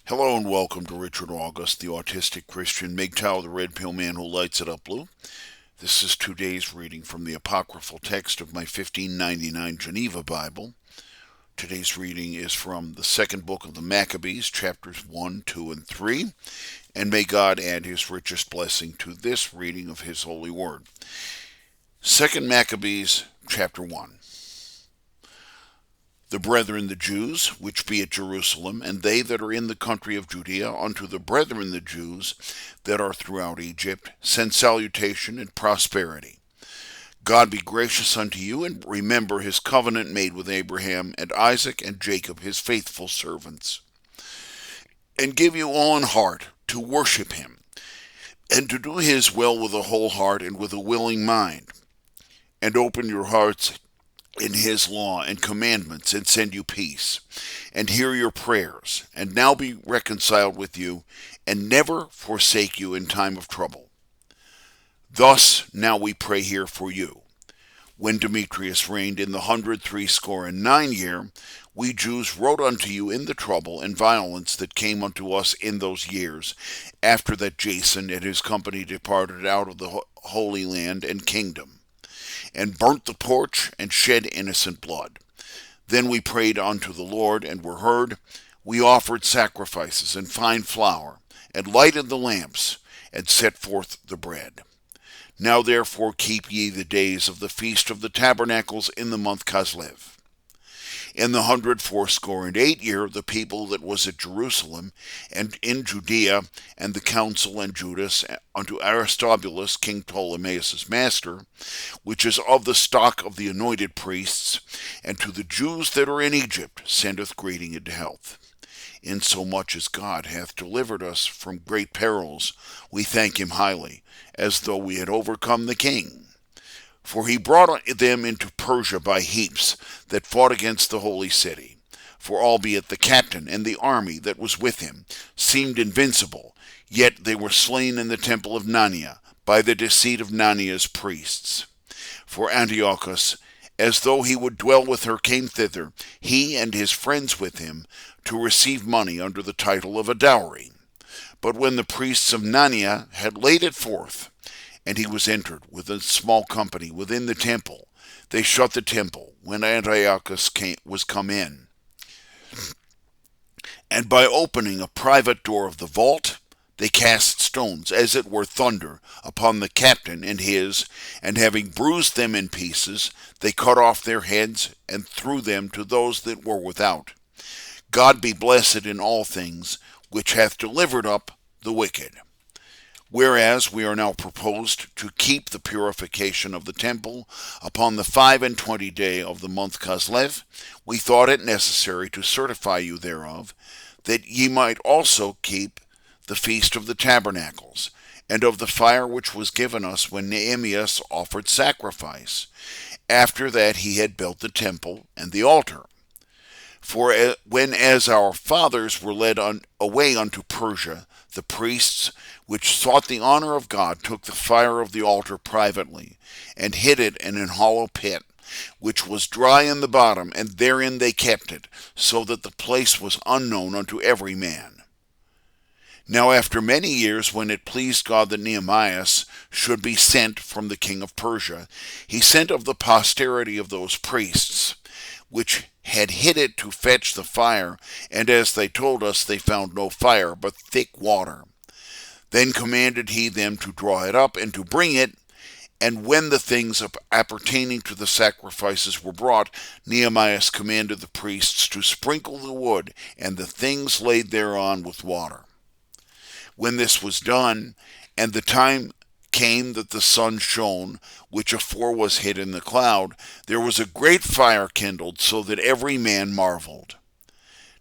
Hello and welcome to Richard August, the autistic Christian MGTOW, the red pill man who lights it up blue. This is today's reading from the apocryphal text of my 1599 Geneva Bible. Today's reading is from the second book of the Maccabees, chapters 1, 2, and 3, and may God add his richest blessing to this reading of his holy word. Second Maccabees, chapter 1. The brethren the Jews, which be at Jerusalem, and they that are in the country of Judea, unto the brethren the Jews that are throughout Egypt, send salutation and prosperity. God be gracious unto you, and remember his covenant made with Abraham and Isaac and Jacob his faithful servants, and give you all in heart to worship him, and to do his will with a whole heart and with a willing mind, and open your hearts in his law and commandments, and send you peace, and hear your prayers, and now be reconciled with you, and never forsake you in time of trouble. Thus now we pray here for you. When Demetrius reigned in the 169 year, we Jews wrote unto you in the trouble and violence that came unto us in those years, after that Jason and his company departed out of the Holy Land and kingdom, and burnt the porch, and shed innocent blood. Then we prayed unto the Lord, and were heard. We offered sacrifices and fine flour, and lighted the lamps, and set forth the bread. Now therefore keep ye the days of the feast of the tabernacles in the month Caslev. In the 168 year, the people that was at Jerusalem and in Judea, and the council and Judas, unto Aristobulus, King Ptolemaeus' master, which is of the stock of the anointed priests, and to the Jews that are in Egypt, sendeth greeting and health. Insomuch as God hath delivered us from great perils, we thank him highly, as though we had overcome the king. For he brought them into Persia by heaps, that fought against the holy city. For albeit the captain and the army that was with him seemed invincible, yet they were slain in the temple of Nania, by the deceit of Nania's priests. For Antiochus, as though he would dwell with her, came thither, he and his friends with him, to receive money under the title of a dowry. But when the priests of Nania had laid it forth, and he was entered with a small company within the temple, they shut the temple when Antiochus was come in. And by opening a private door of the vault, they cast stones, as it were thunder, upon the captain and his, and having bruised them in pieces, they cut off their heads, and threw them to those that were without. God be blessed in all things, which hath delivered up the wicked. Whereas we are now proposed to keep the purification of the temple upon the 25th day of the month Caslev, we thought it necessary to certify you thereof, that ye might also keep the feast of the tabernacles, and of the fire which was given us when Nehemiah offered sacrifice, after that he had built the temple and the altar. For when as our fathers were led away unto Persia, the priests which sought the honor of God took the fire of the altar privately, and hid it in an hollow pit, which was dry in the bottom, and therein they kept it, so that the place was unknown unto every man. Now after many years, when it pleased God that Nehemiah should be sent from the king of Persia, he sent of the posterity of those priests, which had hid it to fetch the fire, and as they told us, they found no fire, but thick water. Then commanded he them to draw it up, and to bring it. And when the things appertaining to the sacrifices were brought, Nehemiah commanded the priests to sprinkle the wood, and the things laid thereon with water. When this was done, and the time came that the sun shone, which afore was hid in the cloud, there was a great fire kindled, so that every man marveled.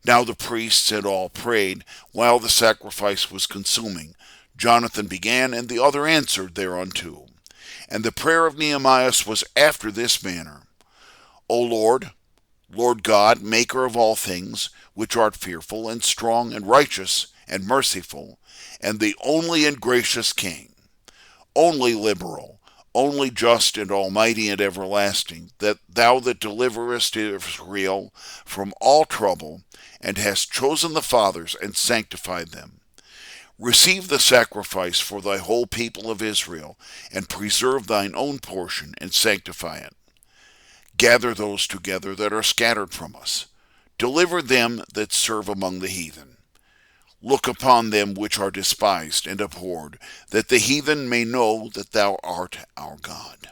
Now the priests had all prayed, while the sacrifice was consuming. Jonathan began, and the other answered thereunto. And the prayer of Nehemiah was after this manner: O Lord, Lord God, maker of all things, which art fearful, and strong, and righteous, and merciful, and the only and gracious King, only liberal, only just and almighty and everlasting, that thou that deliverest Israel from all trouble, and hast chosen the fathers and sanctified them. Receive the sacrifice for thy whole people of Israel, and preserve thine own portion, and sanctify it. Gather those together that are scattered from us. Deliver them that serve among the heathen. Look upon them which are despised and abhorred, that the heathen may know that thou art our God.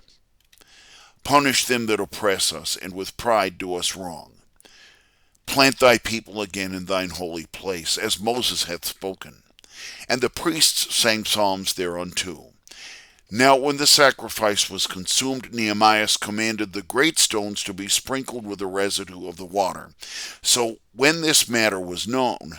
Punish them that oppress us, and with pride do us wrong. Plant thy people again in thine holy place, as Moses hath spoken. And the priests sang psalms thereunto. Now when the sacrifice was consumed, Nehemiah commanded the great stones to be sprinkled with the residue of the water. So when this matter was known,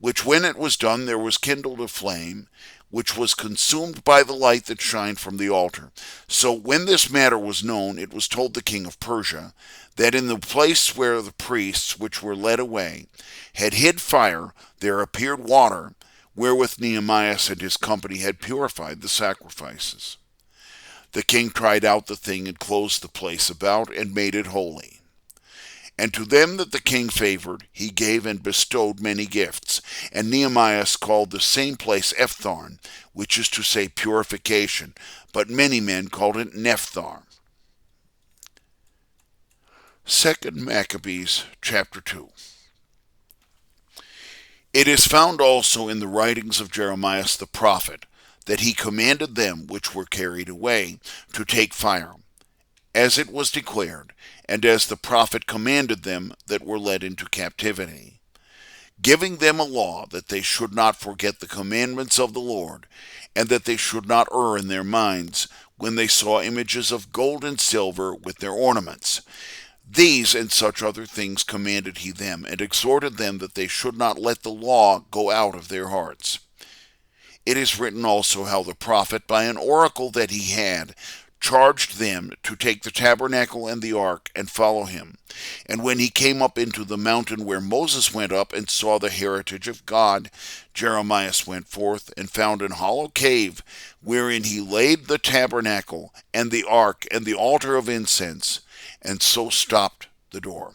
which when it was done there was kindled a flame, which was consumed by the light that shined from the altar. So when this matter was known, it was told the king of Persia, that in the place where the priests which were led away had hid fire, there appeared water, wherewith Nehemiah and his company had purified the sacrifices. The king tried out the thing, and closed the place about, and made it holy. And to them that the king favored, he gave and bestowed many gifts. And Nehemiah called the same place Ephthon, which is to say purification, but many men called it Nephthar. 2 Maccabees chapter 2. It is found also in the writings of Jeremiah the prophet, that he commanded them which were carried away to take fire, as it was declared, and as the prophet commanded them that were led into captivity, giving them a law that they should not forget the commandments of the Lord, and that they should not err in their minds when they saw images of gold and silver with their ornaments. These and such other things commanded he them, and exhorted them that they should not let the law go out of their hearts. It is written also how the prophet, by an oracle that he had, charged them to take the tabernacle and the ark, and follow him. And when he came up into the mountain where Moses went up, and saw the heritage of God, Jeremiah went forth, and found an hollow cave, wherein he laid the tabernacle, and the ark, and the altar of incense, and so stopped the door.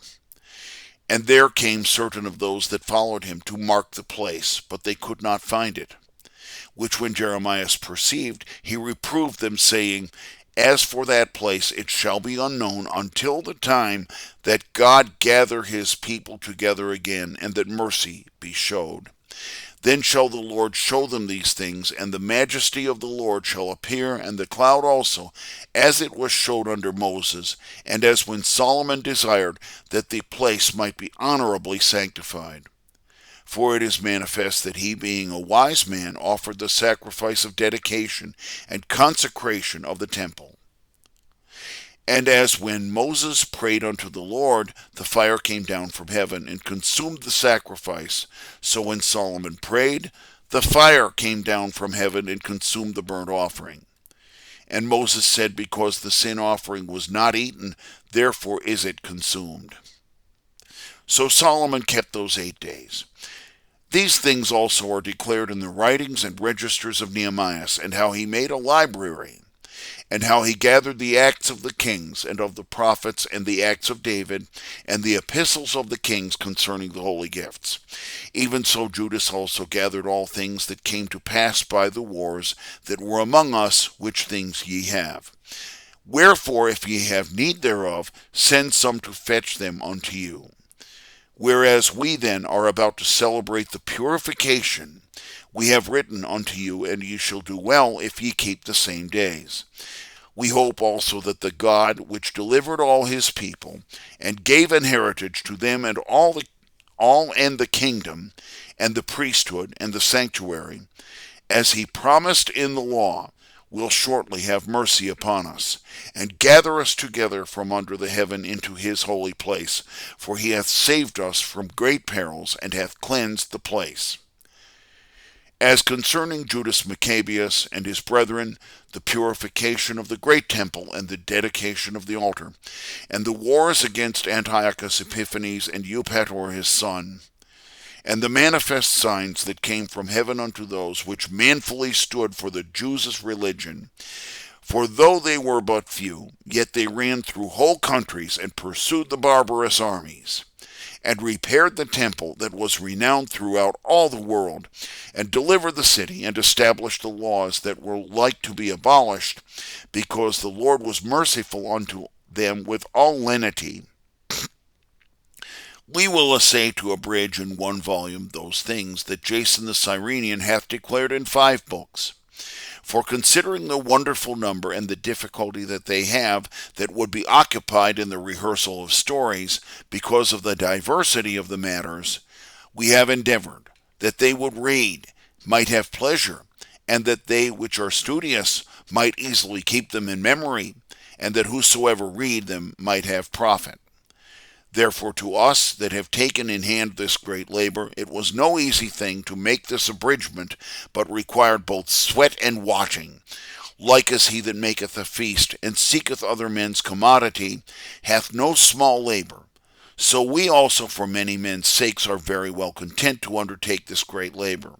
And there came certain of those that followed him to mark the place, but they could not find it. Which when Jeremiah perceived, he reproved them, saying, As for that place, it shall be unknown until the time that God gather his people together again, and that mercy be showed. Then shall the Lord show them these things, and the majesty of the Lord shall appear, and the cloud also, as it was showed under Moses, and as when Solomon desired that the place might be honorably sanctified. For it is manifest that he, being a wise man, offered the sacrifice of dedication and consecration of the temple. And as when Moses prayed unto the Lord, the fire came down from heaven and consumed the sacrifice, so when Solomon prayed, the fire came down from heaven and consumed the burnt offering. And Moses said, Because the sin offering was not eaten, therefore is it consumed. So Solomon kept those 8 days. These things also are declared in the writings and registers of Nehemiah, and how he made a library, and how he gathered the acts of the kings and of the prophets, and the acts of David, and the epistles of the kings concerning the holy gifts. Even so Judas also gathered all things that came to pass by the wars that were among us, which things ye have. Wherefore, if ye have need thereof, send some to fetch them unto you. Whereas we then are about to celebrate the purification, we have written unto you, and ye shall do well if ye keep the same days. We hope also that the God which delivered all his people, and gave an heritage to them, and all and the kingdom, and the priesthood, and the sanctuary, as he promised in the law, will shortly have mercy upon us, and gather us together from under the heaven into his holy place, for he hath saved us from great perils, and hath cleansed the place. As concerning Judas Maccabeus and his brethren, the purification of the great temple, and the dedication of the altar, and the wars against Antiochus Epiphanes and Eupator his son, and the manifest signs that came from heaven unto those which manfully stood for the Jews' religion, For though they were but few, yet they ran through whole countries and pursued the barbarous armies, and repaired the temple that was renowned throughout all the world, and delivered the city, and established the laws that were like to be abolished, because the Lord was merciful unto them with all lenity. We will essay to abridge in one volume those things that Jason the Cyrenian hath declared in 5 books. For considering the wonderful number and the difficulty that they have that would be occupied in the rehearsal of stories, because of the diversity of the matters, we have endeavored that they would read, might have pleasure, and that they which are studious might easily keep them in memory, and that whosoever read them might have profit. Therefore to us that have taken in hand this great labor, it was no easy thing to make this abridgment, but required both sweat and watching. Like as he that maketh a feast, and seeketh other men's commodity, hath no small labor. So we also for many men's sakes are very well content to undertake this great labor,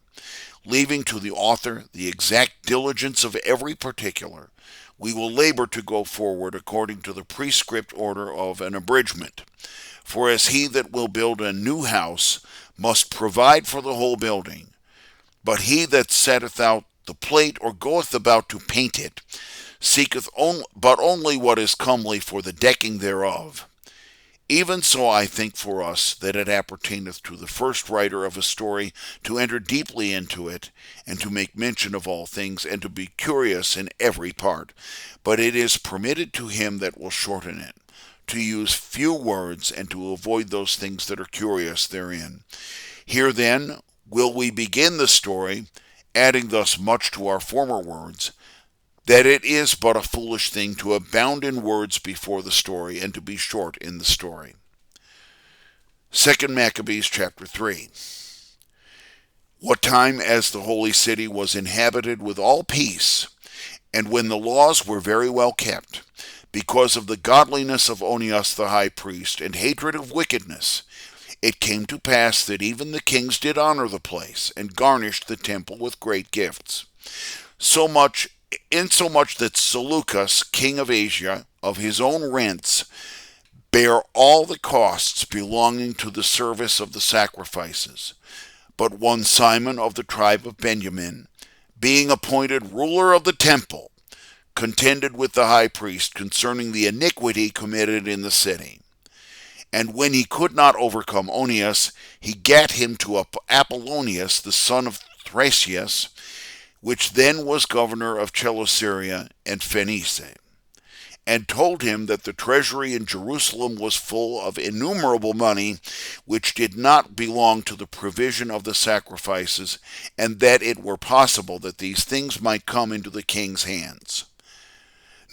leaving to the author the exact diligence of every particular. We will labor to go forward according to the prescript order of an abridgment. For as he that will build a new house must provide for the whole building, but he that setteth out the plate or goeth about to paint it seeketh but only what is comely for the decking thereof. Even so I think for us that it appertaineth to the first writer of a story to enter deeply into it, and to make mention of all things, and to be curious in every part. But it is permitted to him that will shorten it, to use few words, and to avoid those things that are curious therein. Here then will we begin the story, adding thus much to our former words, that it is but a foolish thing to abound in words before the story, and to be short in the story. 2 Maccabees chapter 3. What time as the holy city was inhabited with all peace, and when the laws were very well kept, because of the godliness of Onias the high priest, and hatred of wickedness, it came to pass that even the kings did honor the place, and garnished the temple with great gifts. Insomuch that Seleucus, king of Asia, of his own rents, bare all the costs belonging to the service of the sacrifices. But one Simon of the tribe of Benjamin, being appointed ruler of the temple, contended with the high priest concerning the iniquity committed in the city. And when he could not overcome Onias, he gat him to Apollonius, the son of Thracias, which then was governor of Celesyria and Phoenice, and told him that the treasury in Jerusalem was full of innumerable money, which did not belong to the provision of the sacrifices, and that it were possible that these things might come into the king's hands.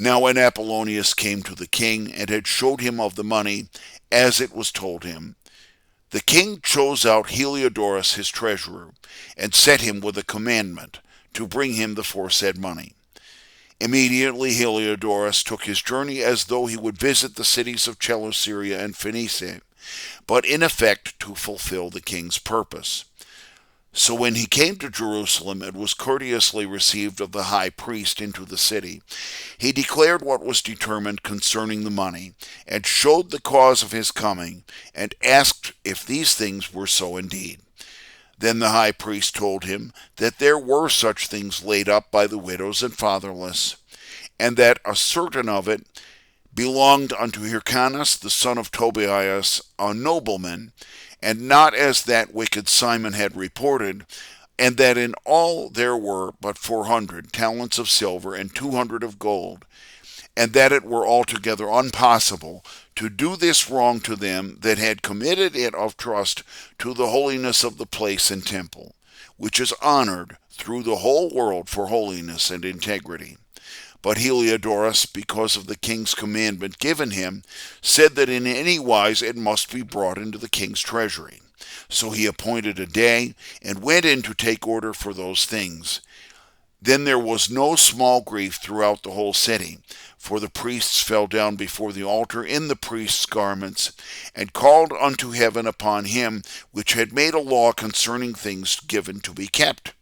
Now when Apollonius came to the king, and had showed him of the money, as it was told him, the king chose out Heliodorus his treasurer, and set him with a commandment to bring him the foresaid money. Immediately Heliodorus took his journey as though he would visit the cities of Celesyria and Phoenice, but in effect to fulfill the king's purpose. So when he came to Jerusalem and was courteously received of the high priest into the city, he declared what was determined concerning the money, and showed the cause of his coming, and asked if these things were so indeed. Then the high priest told him that there were such things laid up by the widows and fatherless, and that a certain of it belonged unto Hyrcanus the son of Tobias, a nobleman, and not as that wicked Simon had reported, and that in all there were but 400 talents of silver and 200 of gold, and that it were altogether impossible to do this wrong to them that had committed it of trust to the holiness of the place and temple, which is honored through the whole world for holiness and integrity. But Heliodorus, because of the king's commandment given him, said that in any wise it must be brought into the king's treasury. So he appointed a day, and went in to take order for those things. Then there was no small grief throughout the whole city, for the priests fell down before the altar in the priests' garments, and called unto heaven upon him which had made a law concerning things given to be kept.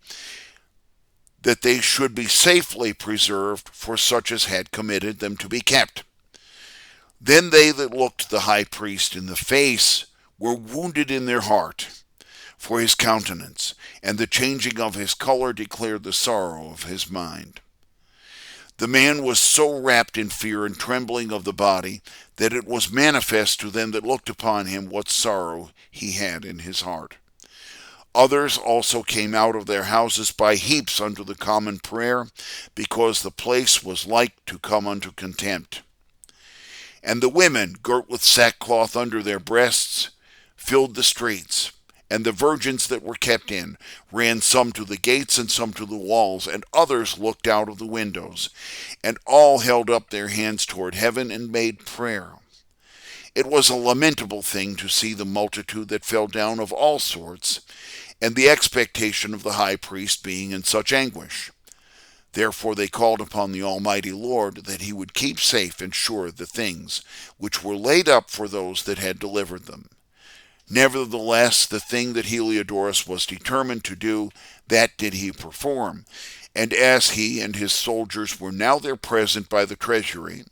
that they should be safely preserved for such as had committed them to be kept. Then they that looked the high priest in the face were wounded in their heart for his countenance, and the changing of his color declared the sorrow of his mind. The man was so wrapped in fear and trembling of the body that it was manifest to them that looked upon him what sorrow he had in his heart. Others also came out of their houses by heaps unto the common prayer, because the place was like to come unto contempt. And the women, girt with sackcloth under their breasts, filled the streets. And the virgins that were kept in ran some to the gates and some to the walls, and others looked out of the windows. And all held up their hands toward heaven and made prayer. It was a lamentable thing to see the multitude that fell down of all sorts, and the expectation of the high priest being in such anguish. Therefore they called upon the Almighty Lord that he would keep safe and sure the things which were laid up for those that had delivered them. Nevertheless, the thing that Heliodorus was determined to do, that did he perform. And as he and his soldiers were now there present by the treasury,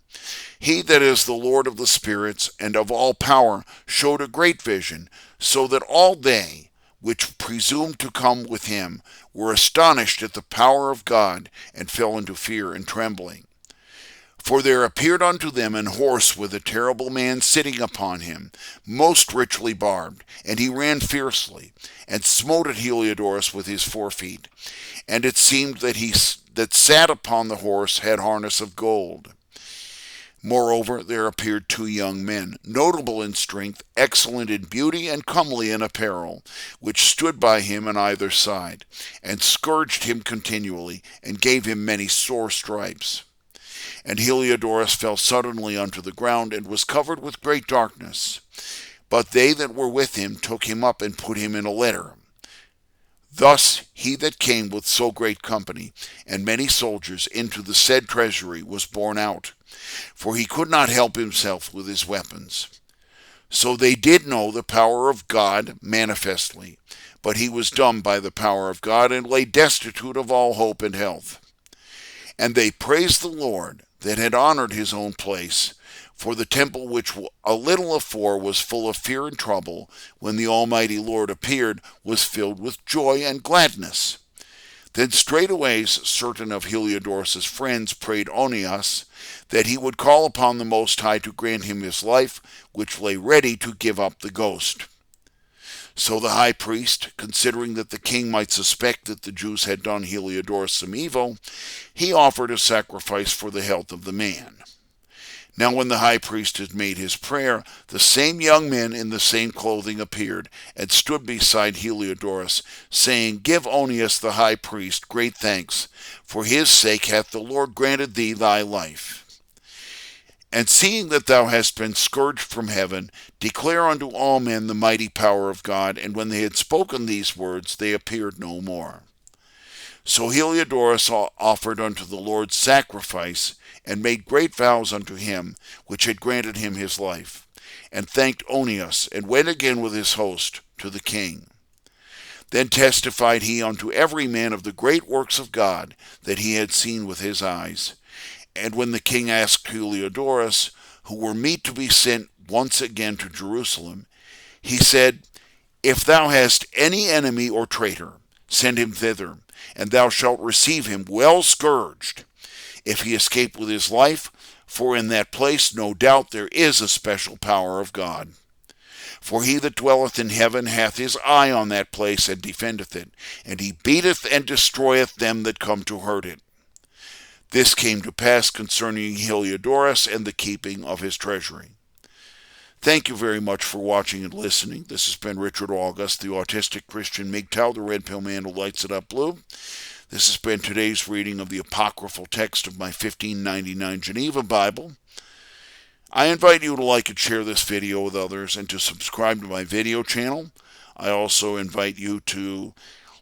he that is the Lord of the spirits and of all power showed a great vision, so that all they which presumed to come with him were astonished at the power of God, and fell into fear and trembling. For there appeared unto them an horse with a terrible man sitting upon him, most richly barbed, and he ran fiercely, and smote at Heliodorus with his forefeet. And it seemed that he that sat upon the horse had harness of gold. Moreover, there appeared two young men, notable in strength, excellent in beauty, and comely in apparel, which stood by him on either side, and scourged him continually, and gave him many sore stripes. And Heliodorus fell suddenly unto the ground, and was covered with great darkness. But they that were with him took him up, and put him in a litter. Thus he that came with so great company, and many soldiers, into the said treasury was borne out, for he could not help himself with his weapons. So they did know the power of God manifestly, but he was dumb by the power of God, and lay destitute of all hope and health. And they praised the Lord that had honored his own place, for the temple which a little afore was full of fear and trouble, when the Almighty Lord appeared, was filled with joy and gladness. Then straightway certain of Heliodorus' friends prayed Onias that he would call upon the Most High to grant him his life, which lay ready to give up the ghost. So the high priest, considering that the king might suspect that the Jews had done Heliodorus some evil, he offered a sacrifice for the health of the man. Now when the high priest had made his prayer, the same young men in the same clothing appeared, and stood beside Heliodorus, saying, Give Onias the high priest great thanks, for his sake hath the Lord granted thee thy life. And seeing that thou hast been scourged from heaven, declare unto all men the mighty power of God. And when they had spoken these words, they appeared no more. So Heliodorus offered unto the Lord sacrifice, and made great vows unto him, which had granted him his life, and thanked Onias, and went again with his host to the king. Then testified he unto every man of the great works of God that he had seen with his eyes. And when the king asked Heliodorus, who were meet to be sent once again to Jerusalem, he said, If thou hast any enemy or traitor, send him thither, and thou shalt receive him well scourged, if he escape with his life, for in that place no doubt there is a special power of God. For he that dwelleth in heaven hath his eye on that place, and defendeth it, and he beateth and destroyeth them that come to hurt it. This came to pass concerning Heliodorus and the keeping of his treasury. Thank you very much for watching and listening. This has been Richard August, the Autistic Christian MGTOW, the Red Pill Man who lights it up blue. This has been today's reading of the apocryphal text of my 1599 Geneva Bible. I invite you to like and share this video with others, and to subscribe to my video channel. I also invite you to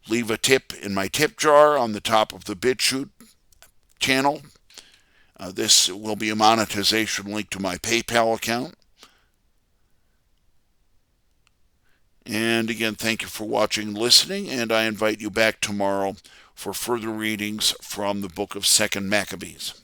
leave a tip in my tip jar on the top of the BitChute channel. This will be a monetization link to my PayPal account. And again, thank you for watching and listening, and I invite you back tomorrow for further readings from the book of 2nd Maccabees.